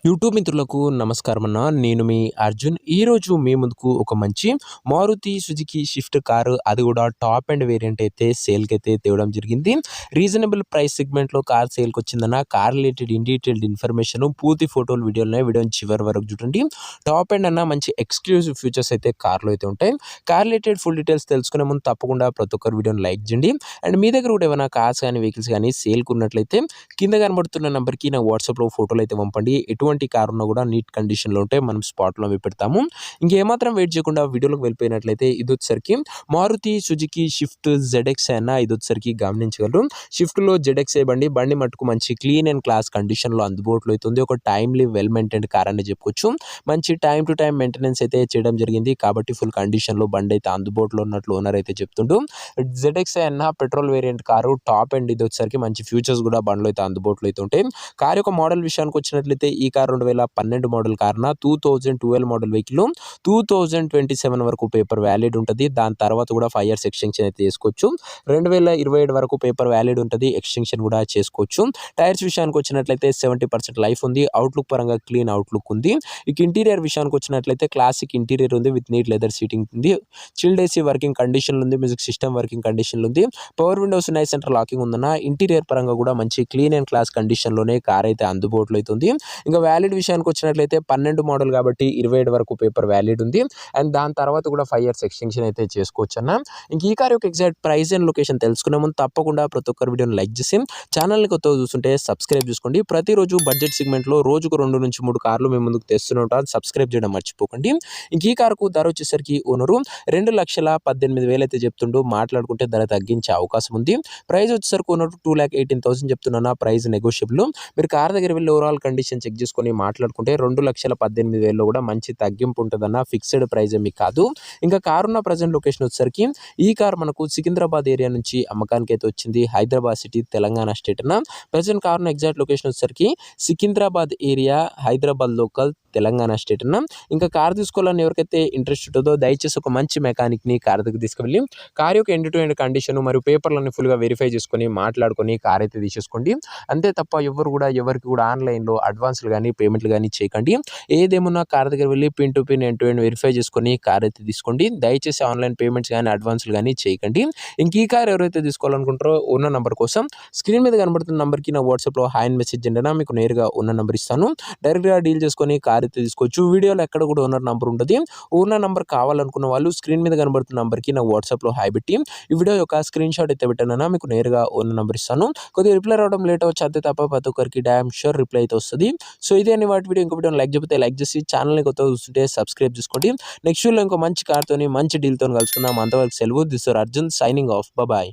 YouTube మిత్రులకు నమస్కారం అన్న. నేను మీ అర్జున్. ఈరోజు మీ ముందుకు ఒక మంచి మారుతి సుజుకి షిఫ్ట్ కారు, అది కూడా టాప్ అండ్ వేరియంట్ అయితే సేల్కి అయితే తేవడం జరిగింది. రీజనబుల్ ప్రైస్ సెగ్మెంట్లో కార్ సేల్కి వచ్చిందన్న. Car related in detailed information, పూర్తి ఫోటోలు, వీడియోని చివరి వరకు చూడండి. టాప్ అండ్ అన్న మంచి ఎక్స్క్లూజివ్ ఫీచర్స్ అయితే కార్లో అయితే ఉంటాయి. కార్ రిలేటెడ్ ఫుల్ డీటెయిల్స్ తెలుసుకునే ముందు తప్పకుండా ప్రతి ఒక్కరు వీడియోని లైక్ చేయండి. అండ్ మీ దగ్గర కూడా ఏమైనా కార్స్ కానీ వెహికల్స్ కానీ సేల్కి ఉన్నట్లయితే కింద కనబడుతున్న నెంబర్కి నా వాట్సాప్లో ఫోటోలు అయితే పంపండి. ఎటువంటి కార్ ఉన్నా కూడా నీట్ కండిషన్లో ఉంటే మనం స్పాట్లో అవి పెడతాము. ఇంకేమాత్రం వెయిట్ చేయకుండా వీడియోలోకి వెళ్ళిపోయినట్లయితే ఇది వచ్చేసరికి మారుతి సుజుకి షిఫ్ట్ ZX అన్న. ఇది వచ్చేసరికి గమనించగలరు. షిఫ్ట్లో ZX బండి మట్టుకు మంచి క్లీన్ అండ్ క్లాస్ కండిషన్లో అందుబాటులో అవుతుంది. ఒక టైమ్లీ వెల్ మెయింటైన్డ్ కార్ అని చెప్పుకోవచ్చు. మంచి టైం టు టైం మెయింటెనెన్స్ అయితే చేయడం జరిగింది కాబట్టి ఫుల్ కండిషన్లో బండి అయితే అందుబాటులో ఉన్నట్లు ఓనర్ అయితే చెప్తుంటూ. ZX అన్న petrol variant car, top and ఇది వచ్చేసరికి మంచి ఫ్యూచర్స్ కూడా బండ్లో అయితే అందుబాటులో అయితే ఉంటాయి. కార్ యొక్క మోడల్ విషయానికి వచ్చినట్లయితే ఈ కార్ 2012 మోడల్ కారున 2012 మోడల్ వెహికల్ 2027 వరకు పేపర్ వ్యాలిడ్ ఉంటుంది. దాని తర్వాత కూడా 5 years ఎక్స్టెన్షన్ అయితే చేసుకోవచ్చు. 2027 వరకు పేపర్ వ్యాలిడ్ ఉంటుంది, ఎక్స్టెన్షన్ కూడా చేసుకోవచ్చు. టైర్స్ విషయానికి వచ్చినట్లయితే 70% లైఫ్ ఉంది. అవుట్లుక్ పరంగా క్లీన్ అవుట్లుక్ ఉంది. ఇక ఇంటీరియర్ విషయానికి వచ్చినట్లయితే క్లాసిక్ ఇంటీరియర్ ఉంది విత్ నీట్ లెదర్ సీటింగ్ ఉంది. చిల్డ్ ఏసీ వర్కింగ్ కండిషన్ ఉంది. మ్యూజిక్ సిస్టమ్ వర్కింగ్ కండిషన్ ఉంది. పవర్ విండోస్ ఉన్నాయి. సెంటర్ లాకింగ్ ఉందన్న. ఇంటీరియర్ పరంగా కూడా మంచి క్లీన్ అండ్ క్లాస్ కండిషన్లోనే కార్ అయితే అందుబాటులో అవుతుంది. ఇంకా వ్యాలిడ్ విషయానికి వచ్చినట్లయితే 12 మోడల్ కాబట్టి 27 వరకు పేపర్ వ్యాలిడ్ ఉంది. అండ్ దాని తర్వాత కూడా 5 years ఎక్స్టెన్షన్ అయితే చేసుకోవచ్చు అన్న. ఇంక ఈ కార్ యొక్క ఎగ్జాక్ట్ ప్రైస్ అండ్ లొకేషన్ తెలుసుకునే ముందు తప్పకుండా ప్రతి ఒక్కరు వీడియోని లైక్ చేసి ఛానల్ని కొత్తగా చూస్తుంటే సబ్స్క్రైబ్ చేసుకోండి. ప్రతిరోజు బడ్జెట్ సెగ్మెంట్లో రోజుకు 2 నుంచి 3 కార్లు మేము ముందుకు తెస్తూనే ఉంటాం. సబ్స్క్రైబ్ చేయడం మర్చిపోకండి. ఇంక ఈ కారుకు ధర వచ్చేసరికి ఓనరు 2,18,000 అయితే చెప్తుండు. మాట్లాడుకుంటే ధర తగ్గించే అవకాశం ఉంది. ప్రైస్ వచ్చేసరికి ఓనరు 2,18,000 చెప్తున్నా. Price negotiable. మీరు కార్ దగ్గర వెళ్ళి ఓవరాల్ కండిషన్ చెక్ చేసుకొని మాట్లాడుకుంటే 2,18,000 కూడా మంచి తగ్గింపు ఉంటుందన్న. ఫిక్స్డ్ ప్రైజ్ ఏమి కాదు. ఇంకా కార్ ఉన్న ప్రజెంట్ లొకేషన్ వచ్చేసరికి ఈ కార్ మనకు సికింద్రాబాద్ ఏరియా నుంచి అమ్మకానికి అయితే వచ్చింది. హైదరాబాద్ సిటీ, తెలంగాణ స్టేట్ అన్న. ప్రజెంట్ కార్ ఉన్న ఎగ్జాక్ట్ లొకేషన్ వచ్చేసరికి Secunderabad area, Hyderabad local, Telangana state అన్న. ఇంకా కార్ తీసుకోవాలని ఎవరికైతే ఇంట్రెస్ట్ ఉంటుందో దయచేసి ఒక మంచి మెకానిక్ని కార్ దగ్గర తీసుకువెళ్ళి కార్ యొక్క ఎండ్ టు ఎండ్ కండిషన్ మరియు పేపర్లన్నీ ఫుల్గా వెరిఫై చేసుకొని మాట్లాడుకొని కార్ అయితే తీసేసుకోండి. అంతే తప్ప ఎవరికి కూడా ఆన్లైన్లో అడ్వాన్స్లు కానీ పేమెంట్లు కానీ చేయకండి. ఏదేమున్నా కార్ దగ్గర వెళ్ళి pin to pin end to end verify చేసుకొని కార్ అయితే తీసుకోండి. దయచేసి ఆన్లైన్ పేమెంట్స్ కానీ అడ్వాన్స్లు కానీ చేయకండి. ఇంక ఈ కార్ ఎవరైతే తీసుకోవాలనుకుంటారో ఉన్న నెంబర్ కోసం స్క్రీన్ మీద కనబడుతున్న నెంబర్కి నా వాట్సాప్లో హాయ్ అని మెసేజ్ చేయండి. మీకు నేరుగా ఉన్న నెంబర్ ఇస్తాను. డైరెక్ట్గా డీల్ చేసుకొని కార్ అయితే తీసుకోవచ్చు. వీడియోలో ఎక్కడ కూడా ఓనర్ నెంబర్ ఉంటుంది. ఓనర్ నెంబర్ కావాలనుకున్న వాళ్ళు స్క్రీన్ మీద కనబడుతున్న నెంబర్కి నా వాట్సాప్లో హాయ్ పెట్టి ఈ వీడియో యొక్క స్క్రీన్ షాట్ అయితే పెట్టానన్నా మీకు నేరుగా ఓనర్ నెంబర్ ఇస్తాను. కొద్దిగా రిప్లై రావడం లేట్ అవ్వచ్చు అంతే తప్ప ప్రతి ఒక్కరికి డామ్ షూర్ రిప్లై అయితే వస్తుంది. సో ఇదే అని వాటి వీడియో. ఇంకో వీడియో లైక్ చెప్తే లైక్ చేసి ఛానల్ని కొత్తగా చూస్తుంటే సబ్స్క్రైబ్ చేసుకోండి. నెక్స్ట్ వీడియోలో ఇంకో మంచి కార్తో మంచి డీల్తో కలుసుకుందాం. అంతవరకు సెలవు. This is Arjun signing off. Bye.